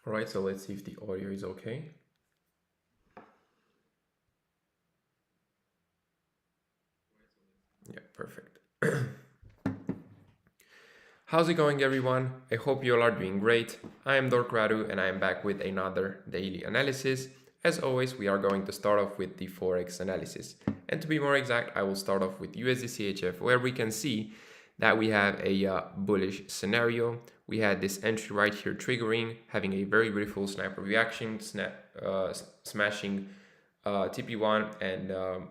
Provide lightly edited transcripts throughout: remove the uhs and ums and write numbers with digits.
All right, so let's see if the audio is okay. Yeah, perfect. How's it going, everyone? I hope you all are doing great. I am Dork Radu and I am back with another daily analysis. As always, we are going to start off with the Forex analysis. And to be more exact, I will start off with USD CHF, where we can see that we have a bullish scenario. We had this entry right here triggering, having a very beautiful sniper reaction, smashing TP1 and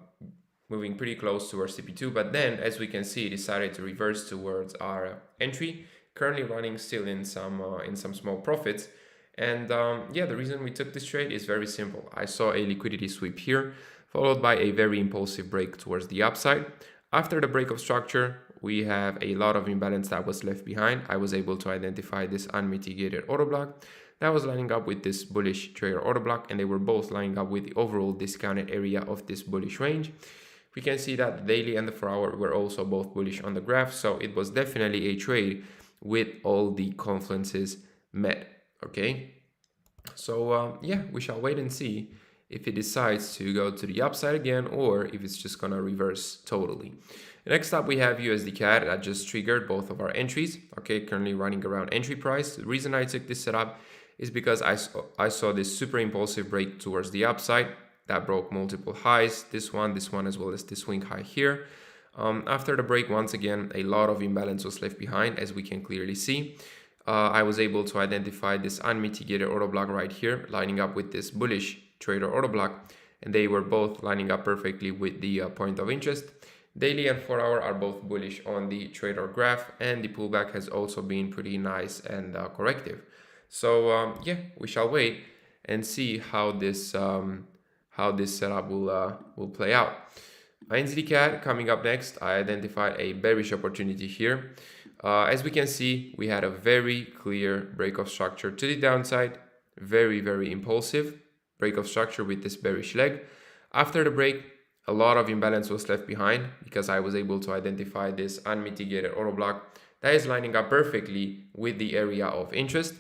moving pretty close towards TP2, but then as we can see, it decided to reverse towards our entry, currently running still in some small profits. And yeah, the reason we took this trade is very simple. I saw a liquidity sweep here, followed by a very impulsive break towards the upside. After the break of structure, we have a lot of imbalance that was left behind. I was able to identify this unmitigated order block that was lining up with this bullish trader order block, and they were both lining up with the overall discounted area of this bullish range. We can see that the daily and the 4-hour were also both bullish on the graph, so it was definitely a trade with all the confluences met. Okay, so yeah, we shall wait and see if it decides to go to the upside again or if it's just gonna reverse totally. Next up, we have USD CAD that just triggered both of our entries. Okay, currently running around entry price. The reason I took this setup is because I saw this super impulsive break towards the upside that broke multiple highs, this one as well as this swing high here. After the break, once again, a lot of imbalance was left behind, as we can clearly see. I was able to identify this unmitigated order block right here, lining up with this bullish trader order block, and they were both lining up perfectly with the point of interest. Daily and 4-hour are both bullish on the trader graph, and the pullback has also been pretty nice and corrective. So yeah, we shall wait and see how this setup will play out. NZD-CAD coming up next. I identified a bearish opportunity here. As we can see, we had a very clear break of structure to the downside, very impulsive break of structure with this bearish leg. After the break, a lot of imbalance was left behind because I was able to identify this unmitigated order block that is lining up perfectly with the area of interest.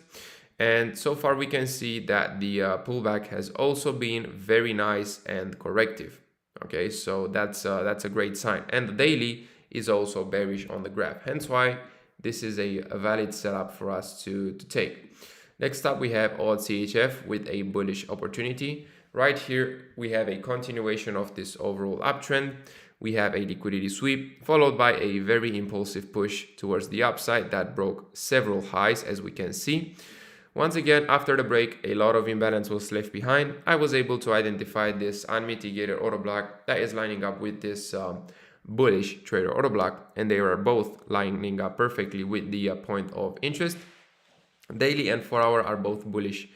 And so far we can see that the pullback has also been very nice and corrective. Okay, so that's a great sign. And the daily is also bearish on the graph, hence why this is a valid setup for us to take. Next up, we have odd CHF with a bullish opportunity. Right here, we have a continuation of this overall uptrend. We have a liquidity sweep followed by a very impulsive push towards the upside that broke several highs, as we can see. Once again, after the break, a lot of imbalance was left behind. I was able to identify this unmitigated order block that is lining up with this bullish trader order block, and they are both lining up perfectly with the point of interest. Daily and 4-hour are both bullish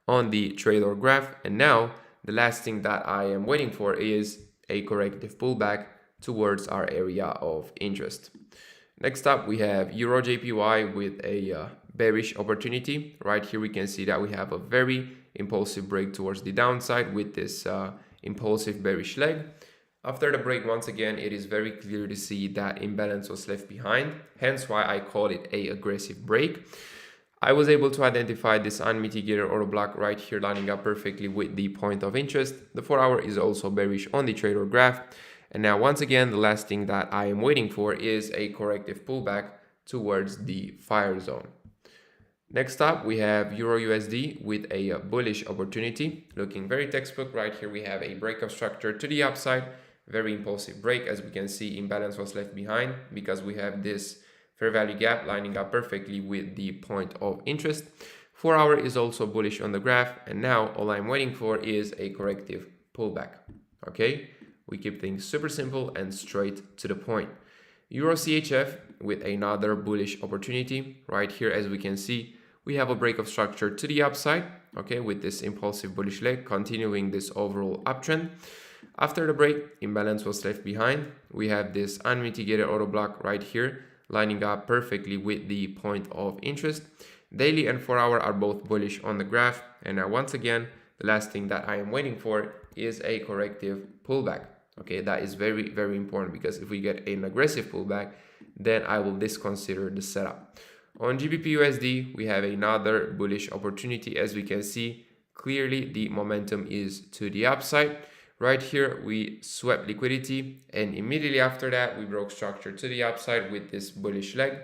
on the trader graph, and now the last thing that I am waiting for is a corrective pullback towards our area of interest. Next up, we have Euro JPY with a bearish opportunity. Right here we can see that we have a very impulsive break towards the downside with this impulsive bearish leg. After the break, once again, it is very clear to see that imbalance was left behind, hence why I call it a aggressive break. I was able to identify this unmitigated order block right here, lining up perfectly with the point of interest. The 4-hour is also bearish on the trader graph. And now, once again, the last thing that I am waiting for is a corrective pullback towards the fire zone. Next up, we have Euro USD with a bullish opportunity, looking very textbook. Right here, we have a break of structure to the upside, very impulsive break. As we can see, imbalance was left behind because we have this fair value gap lining up perfectly with the point of interest. 4-hour is also bullish on the graph, and now all I'm waiting for is a corrective pullback. Okay, we keep things super simple and straight to the point. Euro CHF with another bullish opportunity. Right here, as we can see, we have a break of structure to the upside, okay, with this impulsive bullish leg continuing this overall uptrend. After the break, imbalance was left behind. We have this unmitigated order block right here, lining up perfectly with the point of interest. Daily and 4-hour are both bullish on the graph. And now, once again, the last thing that I am waiting for is a corrective pullback. Okay, that is very important, because if we get an aggressive pullback, then I will disconsider the setup. On GBP USD, we have another bullish opportunity. As we can see, clearly the momentum is to the upside. Right here, we swept liquidity, and immediately after that, we broke structure to the upside with this bullish leg.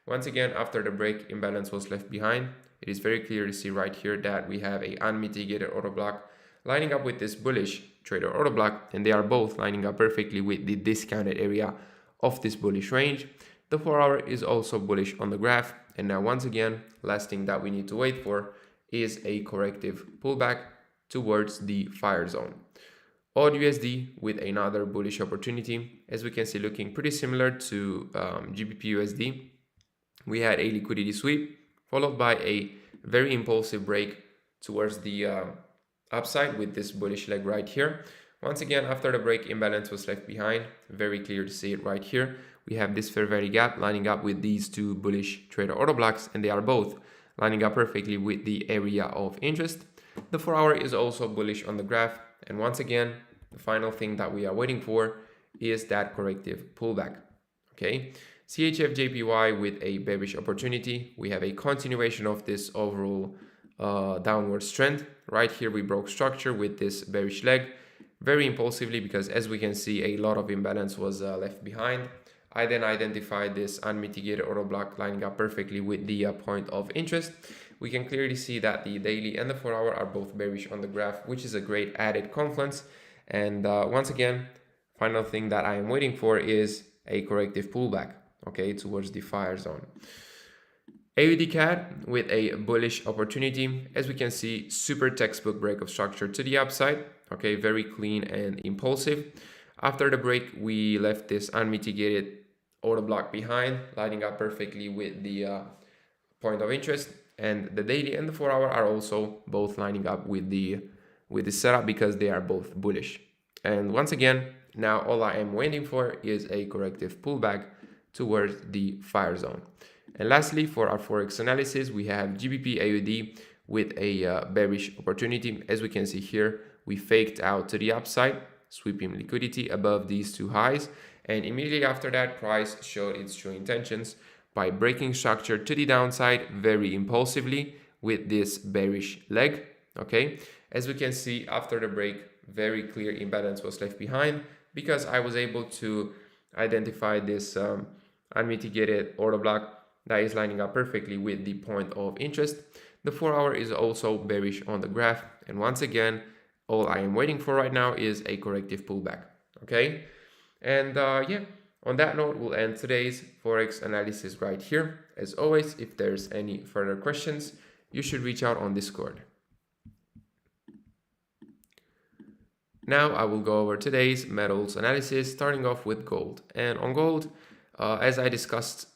Once again, after the break, imbalance was left behind. It is very clear to see right here that we have a unmitigated order block lining up with this bullish trader order block, and they are both lining up perfectly with the discounted area of this bullish range. The 4-hour is also bullish on the graph, and now once again, last thing that we need to wait for is a corrective pullback towards the fire zone. AUD USD with another bullish opportunity, as we can see, looking pretty similar to GBP USD. We had a liquidity sweep followed by a very impulsive break towards the upside with this bullish leg right here. Once again, after the break, imbalance was left behind. Very clear to see it right here. We have this fair value gap lining up with these two bullish trader order blocks, and they are both lining up perfectly with the area of interest. The 4-hour is also bullish on the graph, and once again, the final thing that we are waiting for is that corrective pullback. Okay, CHF-JPY with a bearish opportunity. We have a continuation of this overall downward trend. Right here, we broke structure with this bearish leg very impulsively because, as we can see, a lot of imbalance was left behind. I then identified this unmitigated order block lining up perfectly with the point of interest. We can clearly see that the daily and the 4-hour are both bearish on the graph, which is a great added confluence. And once again, final thing that I am waiting for is a corrective pullback, okay, towards the fire zone. AUD CAD with a bullish opportunity. As we can see, super textbook break of structure to the upside, okay, very clean and impulsive. After the break, we left this unmitigated order block behind, lining up perfectly with the point of interest, and the daily and the 4-hour are also both lining up with the setup because they are both bullish. And once again, now all I am waiting for is a corrective pullback towards the fire zone. And lastly, for our Forex analysis, we have GBP AUD with a bearish opportunity. As we can see here, we faked out to the upside, sweeping liquidity above these two highs, and immediately after that, price showed its true intentions by breaking structure to the downside very impulsively with this bearish leg. Okay, as we can see, after the break, very clear imbalance was left behind because I was able to identify this unmitigated order block that is lining up perfectly with the point of interest. The 4-hour is also bearish on the graph, and once again, all I am waiting for right now is a corrective pullback. Okay, and yeah, on that note, we'll end today's Forex analysis right here. As always, if there's any further questions, you should reach out on Discord. Now I will go over today's metals analysis, starting off with gold. And on gold, as we discussed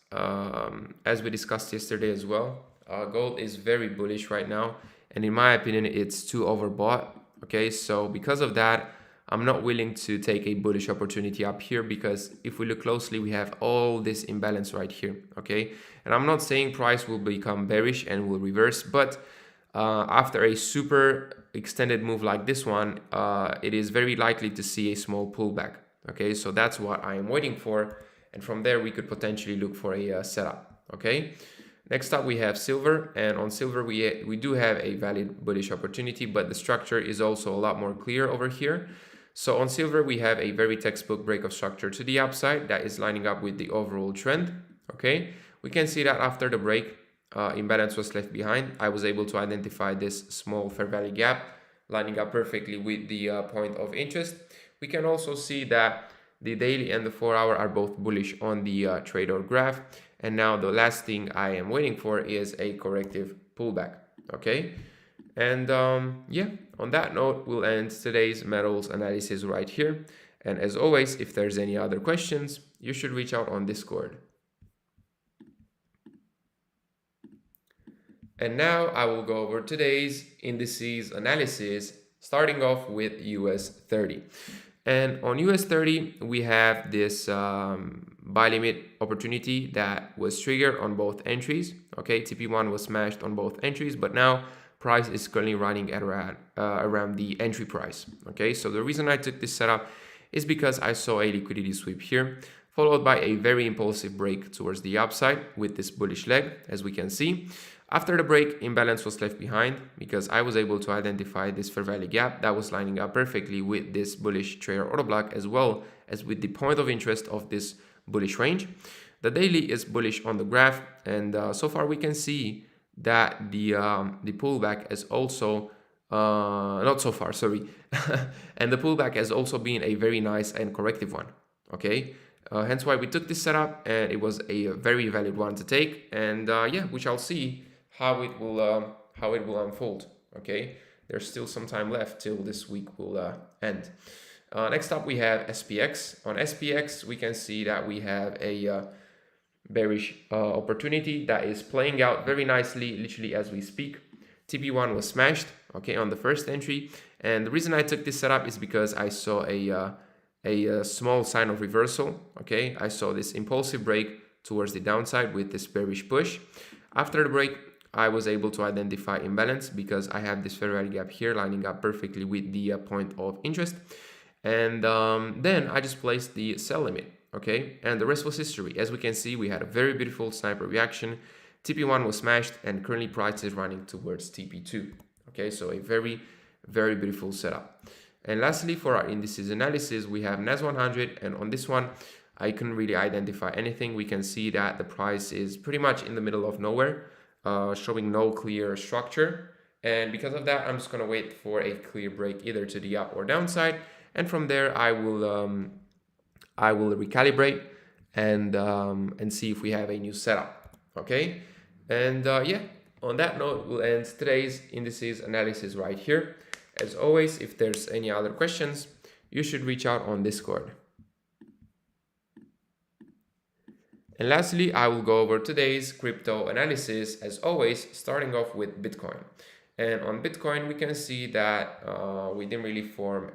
yesterday as well, gold is very bullish right now, and in my opinion, it's too overbought. Okay, so because of that, I'm not willing to take a bullish opportunity up here because if we look closely, we have all this imbalance right here. Okay, and I'm not saying price will become bearish and will reverse, but after a super extended move like this one, it is very likely to see a small pullback. Okay, so that's what I am waiting for, and from there we could potentially look for a setup. Okay, next up we have silver, and on silver we do have a valid bullish opportunity, but the structure is also a lot more clear over here. So on silver we have a very textbook break of structure to the upside that is lining up with the overall trend. Okay, we can see that after the break, imbalance was left behind. I was able to identify this small fair value gap lining up perfectly with the point of interest. We can also see that the daily and the 4-hour are both bullish on the trader graph. And now the last thing I am waiting for is a corrective pullback. Okay, and yeah, on that note, we'll end today's metals analysis right here. And as always, if there's any other questions, you should reach out on Discord. And now I will go over today's indices analysis, starting off with US 30. And on US 30, we have this buy limit opportunity that was triggered on both entries. Okay, TP1 was smashed on both entries, but now price is currently running at around the entry price. Okay, so the reason I took this setup is because I saw a liquidity sweep here, followed by a very impulsive break towards the upside with this bullish leg, as we can see. After the break, imbalance was left behind because I was able to identify this fair value gap that was lining up perfectly with this bullish trader order block, as well as with the point of interest of this bullish range. The daily is bullish on the graph, and so far we can see that the pullback is also not so far, sorry, and the pullback has also been a very nice and corrective one. Okay, hence why we took this setup, and it was a very valid one to take. And yeah, we shall see how it will unfold. Okay, there's still some time left till this week will end. Next up, we have SPX. On SPX, we can see that we have a bearish opportunity that is playing out very nicely, literally as we speak. TP1 was smashed, okay, on the first entry, and the reason I took this setup is because I saw a small sign of reversal. Okay, I saw this impulsive break towards the downside with this bearish push. After the break, I was able to identify imbalance because I have this fair value gap here lining up perfectly with the point of interest, and then I just placed the sell limit. Okay, and the rest was history. As we can see, we had a very beautiful sniper reaction. TP1 was smashed, and currently price is running towards TP2. Okay, so a very, very beautiful setup. And lastly, for our indices analysis, we have NAS 100, and on this one, I couldn't really identify anything. We can see that the price is pretty much in the middle of nowhere, showing no clear structure. And because of that, I'm just gonna wait for a clear break either to the up or downside, and from there, I will recalibrate and see if we have a new setup. Okay, and yeah, on that note, we'll end today's indices analysis right here. As always, if there's any other questions, you should reach out on Discord. And lastly, I will go over today's crypto analysis, as always, starting off with Bitcoin. And on Bitcoin, we can see that we didn't really form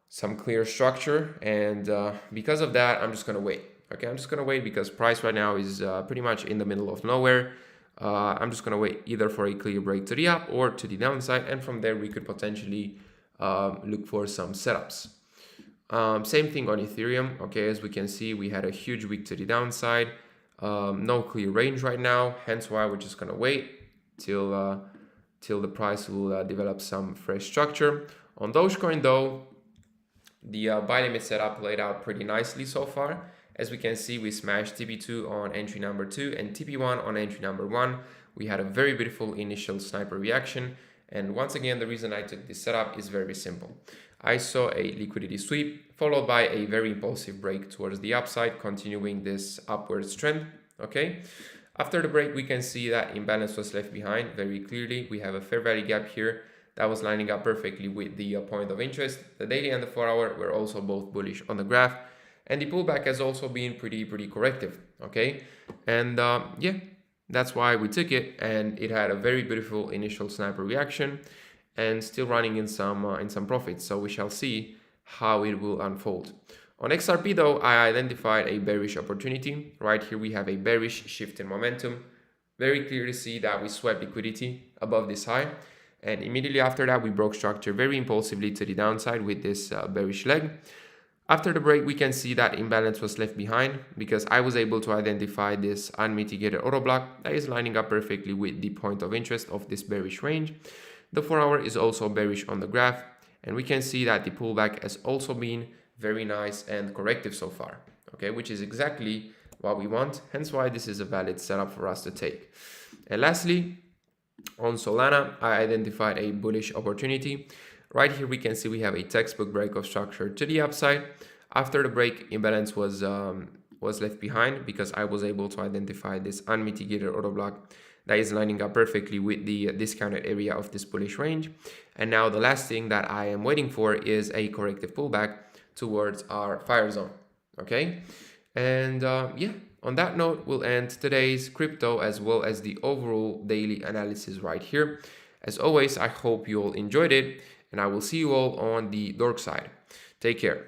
some clear structure, and because of that, I'm just gonna wait. Okay, I'm just gonna wait because price right now is pretty much in the middle of nowhere. I'm just gonna wait either for a clear break to the up or to the downside, and from there we could potentially look for some setups. Same thing on Ethereum. Okay, as we can see, we had a huge week to the downside. No clear range right now, hence why we're just gonna wait till the price will develop some fresh structure. On Dogecoin though, the buy limit setup played out pretty nicely so far. As we can see, we smashed TP2 on entry number 2 and TP1 on entry number 1. We had a very beautiful initial sniper reaction. And once again, the reason I took this setup is very simple. I saw a liquidity sweep followed by a very impulsive break towards the upside, continuing this upwards trend. Okay. After the break, we can see that imbalance was left behind very clearly. We have a fair value gap here that was lining up perfectly with the point of interest. The daily and the 4-hour were also both bullish on the graph. And the pullback has also been pretty corrective, okay? And yeah, that's why we took it, and it had a very beautiful initial sniper reaction and still running in some profits. So we shall see how it will unfold. On XRP though, I identified a bearish opportunity. Right here we have a bearish shift in momentum. Very clear to see that we swept liquidity above this high. And immediately after that, we broke structure very impulsively to the downside with this bearish leg. After the break, we can see that imbalance was left behind because I was able to identify this unmitigated auto block that is lining up perfectly with the point of interest of this bearish range. The 4-hour is also bearish on the graph, and we can see that the pullback has also been very nice and corrective so far, okay, which is exactly what we want, hence why this is a valid setup for us to take. And lastly, on Solana, I identified a bullish opportunity. Right here, we can see we have a textbook break of structure to the upside. After the break, imbalance was left behind because I was able to identify this unmitigated order block that is lining up perfectly with the discounted area of this bullish range. And now the last thing that I am waiting for is a corrective pullback towards our fire zone. Okay, and yeah, on that note, we'll end today's crypto as well as the overall daily analysis right here. As always, I hope you all enjoyed it, and I will see you all on the dork side. Take care.